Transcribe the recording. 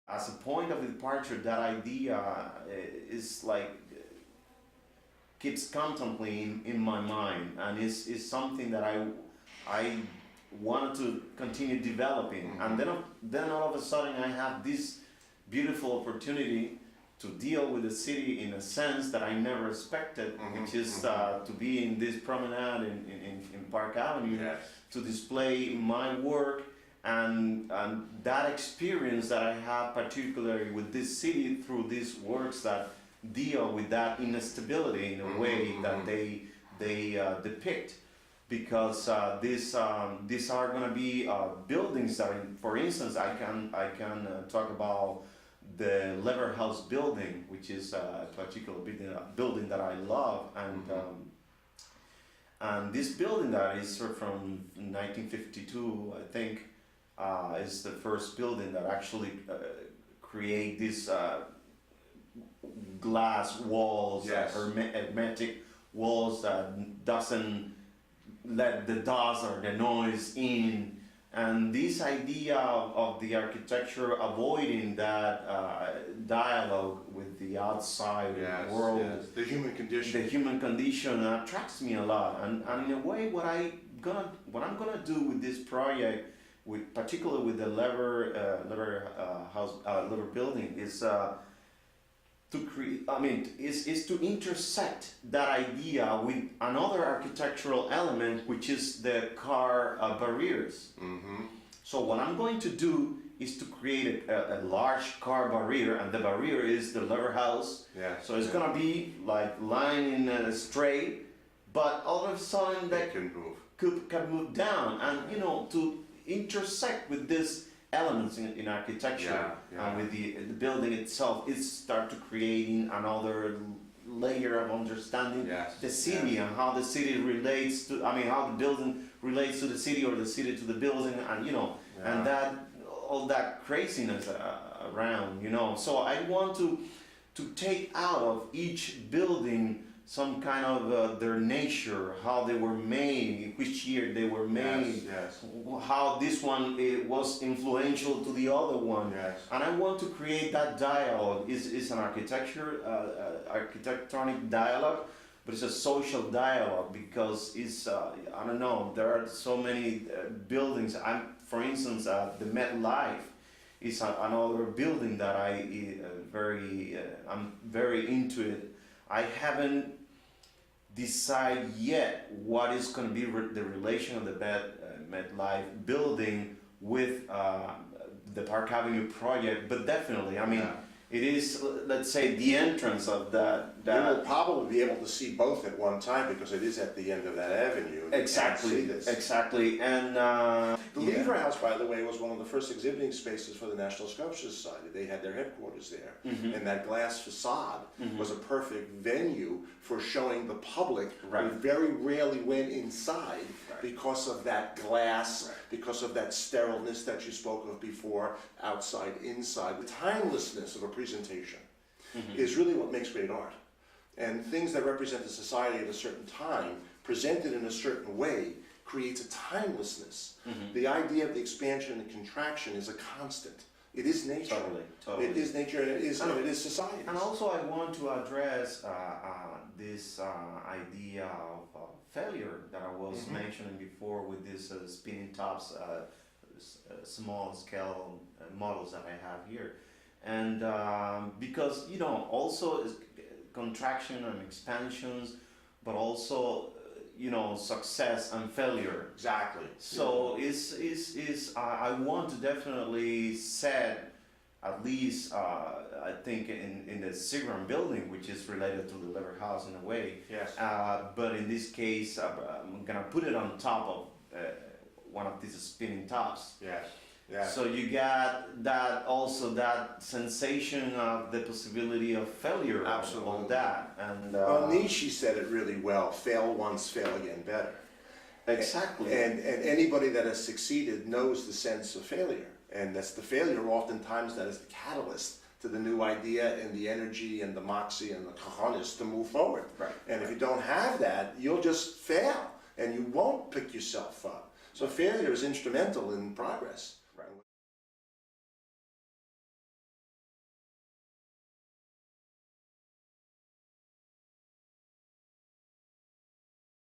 As a point of departure, that idea is like keeps constantly in my mind, and is something that I wanted to continue developing. And then all of a sudden I have this beautiful opportunity to deal with the city in a sense that I never expected, which is to be in this promenade in Park Avenue, to display my work, and that experience that I have particularly with this city through these works that deal with that instability in a way that they depict. Because these are going to be buildings that, for instance, I can talk about the Lever House building, which is a particular building that I love, and this building that is from 1952, I think, is the first building that actually create these glass walls, hermetic walls that doesn't let the dust or the noise in, and this idea of the architecture avoiding that dialogue with the outside world, the human condition, attracts me a lot, and in a way what I'm gonna do with this project, particularly with the Lever building, is to create, is to intersect that idea with another architectural element, which is the car barriers. So what I'm going to do is to create a large car barrier, and the barrier is the Lever House. So it's gonna be like lying in straight, but all of a sudden that can move down, and to intersect with this elements in architecture, and with the building itself, it start to creating another layer of understanding the city and how the city relates to, how the building relates to the city, or the city to the building, and and that all that craziness around, So I want to take out of each building some kind of their nature, how they were made, which year they were made, how this one was influential to the other one, and I want to create that dialogue. It's an architectonic dialogue, but it's a social dialogue, because it's I don't know, there are so many buildings. For instance, the Met Life is another building that I'm very into it. I haven't decided yet what is going to be the relation of the MetLife building with the Park Avenue project, but definitely, it is, let's say, the entrance of that. You will probably be able to see both at one time, because it is at the end of that avenue. Exactly. And the Lever House, by the way, was one of the first exhibiting spaces for the National Sculpture Society. They had their headquarters there, and that glass facade was a perfect venue for showing the public who very rarely went inside because of that glass, because of that sterileness that you spoke of before, outside, inside. The timelessness of a presentation is really what makes great art. And things that represent the society at a certain time, presented in a certain way, creates a timelessness. The idea of the expansion and the contraction is a constant. It is nature. Totally. It is nature, and it is society. And also I want to address this idea of failure that I was mentioning before with these spinning tops, small scale models that I have here. And because, also contraction and expansions, but also, success and failure. Exactly. So I want to definitely set, at least I think in the Seagram building, which is related to the Lever House in a way. But in this case, I'm gonna put it on top of one of these spinning tops. So you got that sensation of the possibility of failure. Absolutely. On that. And Nietzsche said it really well: fail once, fail again better. Exactly. And anybody that has succeeded knows the sense of failure, and that's the failure oftentimes that is the catalyst to the new idea and the energy and the moxie and the cojones to move forward. And if you don't have that, you'll just fail and you won't pick yourself up. So failure is instrumental in progress.